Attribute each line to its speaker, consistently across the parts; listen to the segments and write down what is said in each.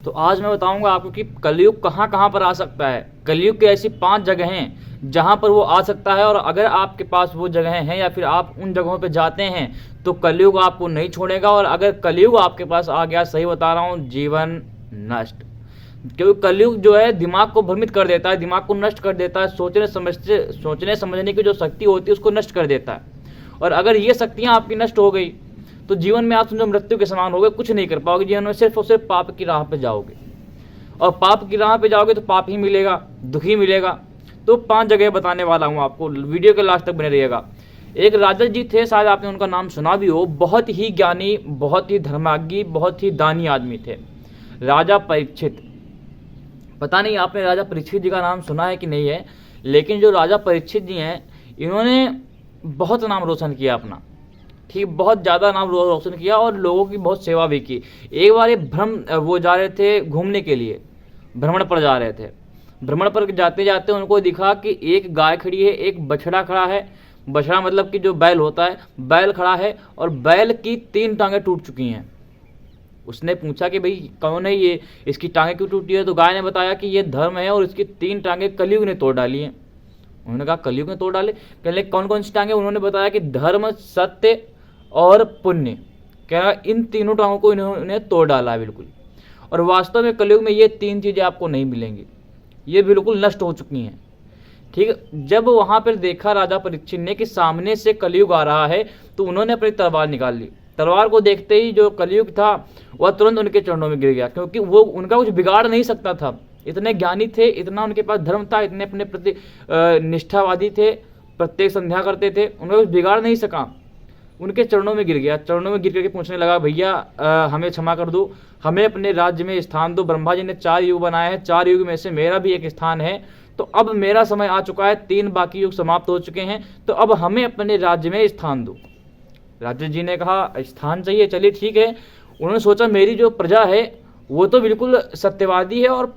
Speaker 1: तो आज मैं बताऊंगा आपको कि कलयुग कहाँ कहाँ पर आ सकता है। कलयुग की ऐसी 5 जगह हैं जहाँ पर वो आ सकता है, और अगर आपके पास वो जगह हैं या फिर आप उन जगहों पे जाते हैं तो कलयुग आपको नहीं छोड़ेगा। और अगर कलयुग आपके पास आ गया, सही बता रहा हूँ, जीवन नष्ट। क्योंकि कलयुग जो है दिमाग को भ्रमित कर देता है, दिमाग को नष्ट कर देता है। सोचने समझने की जो शक्ति होती है उसको नष्ट कर देता है। और अगर ये शक्तियाँ आपकी नष्ट हो गई तो जीवन में आप समझो मृत्यु के समान हो गए, कुछ नहीं कर पाओगे। जीवन में सिर्फ और सिर्फ पाप की राह पे जाओगे, और पाप की राह पे जाओगे तो पाप ही मिलेगा, दुख ही मिलेगा। तो 5 जगह बताने वाला हूँ आपको, वीडियो के लास्ट तक बने रहिएगा। एक राजा जी थे, शायद आपने उनका नाम सुना भी हो। बहुत ही ज्ञानी, बहुत ही धर्माज्ञी, बहुत ही दानी आदमी थे, राजा परीक्षित। पता नहीं आपने राजा परीक्षित जी का नाम सुना है कि नहीं है, लेकिन जो राजा परीक्षित जी हैं इन्होंने बहुत नाम रोशन किया अपना, ठीक, बहुत ज़्यादा नाम रोशन किया और लोगों की बहुत सेवा भी की। एक बार ये वो जा रहे थे घूमने के लिए, भ्रमण पर जा रहे थे। भ्रमण पर जाते जाते उनको दिखा कि एक गाय खड़ी है, एक बछड़ा खड़ा है। बछड़ा मतलब कि जो बैल होता है, बैल खड़ा है और बैल की 3 टांगें टूट चुकी हैं। उसने पूछा कि भाई कौन है ये, इसकी टांगें क्यों टूटी है? तो गाय ने बताया कि ये धर्म है और इसकी 3 टांगें कलयुग ने तोड़ डाली हैं। उन्होंने कहा कलयुग ने तोड़ डाले? कहने कौन कौन सी टांगें? उन्होंने बताया कि धर्म, सत्य और पुण्य। क्या इन तीनों टांगों को इन्होंने तोड़ डाला है बिल्कुल। और वास्तव में कलयुग में ये 3 चीज़ें आपको नहीं मिलेंगी, ये बिल्कुल नष्ट हो चुकी हैं। ठीक, जब वहाँ पर देखा राजा परीक्षित ने कि सामने से कलयुग आ रहा है तो उन्होंने अपनी तलवार निकाल ली। तलवार को देखते ही जो कलयुग था वह तुरंत उनके चरणों में गिर गया, क्योंकि वो उनका कुछ बिगाड़ नहीं सकता था। इतने ज्ञानी थे, इतना उनके पास धर्म था, इतने अपने प्रति निष्ठावादी थे, प्रत्येक संध्या करते थे, उनका कुछ बिगाड़ नहीं सका। उनके चरणों में गिर गया। चरणों में गिर करके पूछने लगा, भैया हमें क्षमा कर दो, हमें अपने राज्य में स्थान दो। ब्रह्मा जी ने 4 युग बनाए हैं, 4 युग में से मेरा भी एक स्थान है, तो अब मेरा समय आ चुका है, 3 बाकी युग समाप्त हो चुके हैं, तो अब हमें अपने राज्य में स्थान दो। राजा जी ने कहा स्थान चाहिए, चलिए ठीक है। उन्होंने सोचा मेरी जो प्रजा है वो तो बिल्कुल सत्यवादी है और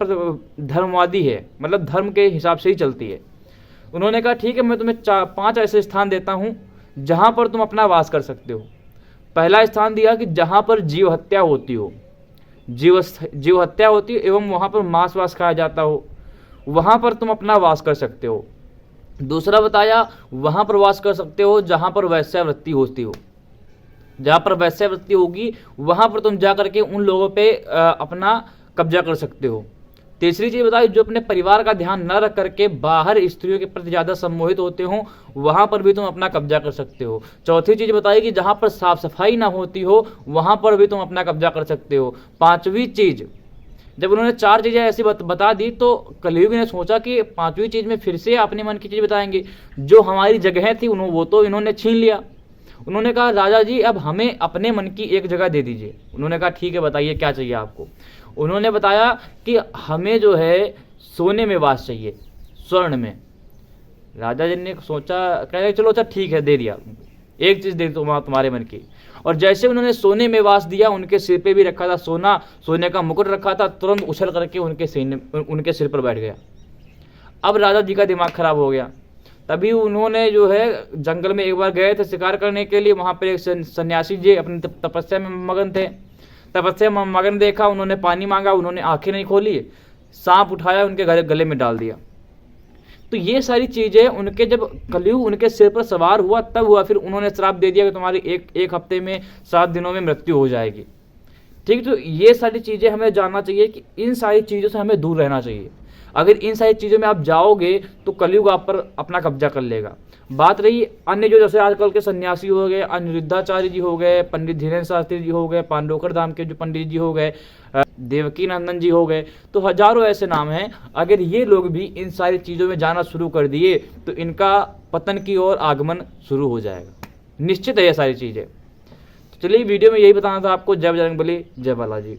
Speaker 1: धर्मवादी है, मतलब धर्म के हिसाब से ही चलती है। उन्होंने कहा ठीक है, मैं तुम्हें 5 ऐसे स्थान देता हूँ जहाँ पर तुम अपना वास कर सकते हो। पहला स्थान दिया कि जहाँ पर जीव हत्या होती हो, जीव हत्या होती हो एवं वहाँ पर मांस वास खाया जाता हो, वहाँ पर तुम अपना वास कर सकते हो। दूसरा बताया वहाँ पर वास कर सकते हो जहाँ पर वैश्यावृत्ति होती हो, जहाँ पर वैश्यावृत्ति होगी वहाँ पर तुम जा करके उन लोगों पे अपना कब्जा कर सकते हो। तीसरी चीज़ बताई, जो अपने परिवार का ध्यान न रख करके बाहर स्त्रियों के प्रति ज़्यादा सम्मोहित होते हो, वहाँ पर भी तुम अपना कब्जा कर सकते हो। चौथी चीज़ बताई कि जहाँ पर साफ सफाई ना होती हो वहाँ पर भी तुम अपना कब्जा कर सकते हो। 5वीं चीज़, जब उन्होंने 4 चीज़ें ऐसी बता दी तो कलयुग ने सोचा कि 5वीं चीज़ में फिर से अपने मन की चीज़ बताएंगे। जो हमारी जगह थी वो तो इन्होंने छीन लिया। उन्होंने कहा राजा जी अब हमें अपने मन की एक जगह दे दीजिए। उन्होंने कहा ठीक है, बताइए क्या चाहिए आपको। उन्होंने बताया कि हमें जो है सोने में वास चाहिए, स्वर्ण में। राजा जी ने सोचा, कह चलो अच्छा ठीक है, दे दिया, एक चीज़ दे दो तुम्हारे मन की। और जैसे उन्होंने सोने में वास दिया, उनके सिर पे भी रखा था सोना, सोने का मुकुट रखा था, तुरंत उछल करके उनके सिर पर बैठ गया। अब राजा जी का दिमाग खराब हो गया। तभी उन्होंने जो है जंगल में एक बार गए थे शिकार करने के लिए, वहाँ पर एक सन्यासी जी अपनी तपस्या में मगन थे। तपस्या में मगन देखा, उन्होंने पानी मांगा, उन्होंने आंखें नहीं खोली, सांप उठाया उनके गले में डाल दिया। तो ये सारी चीज़ें उनके, जब कलयुग उनके सिर पर सवार हुआ तब हुआ। फिर उन्होंने श्राप दे दिया कि तुम्हारी एक हफ्ते में 7 दिनों में मृत्यु हो जाएगी। ठीक, तो ये सारी चीज़ें हमें जानना चाहिए कि इन सारी चीज़ों से हमें दूर रहना चाहिए। अगर इन सारी चीज़ों में आप जाओगे तो कलयुग आप पर अपना कब्जा कर लेगा। बात रही अन्य जो जैसे आजकल के सन्यासी हो गए, अनिरुद्धाचार्य जी हो गए, पंडित धीरेन्द्र शास्त्री जी हो गए, पांडवकर धाम के जो पंडित जी हो गए, देवकी नंदन जी हो गए, तो हजारों ऐसे नाम हैं। अगर ये लोग भी इन सारी चीज़ों में जाना शुरू कर दिए तो इनका पतन की ओर आगमन शुरू हो जाएगा, निश्चित है ये सारी चीज़ें। तो चलिए वीडियो में यही बताना था आपको। जय बजरंगबली, जय बालाजी।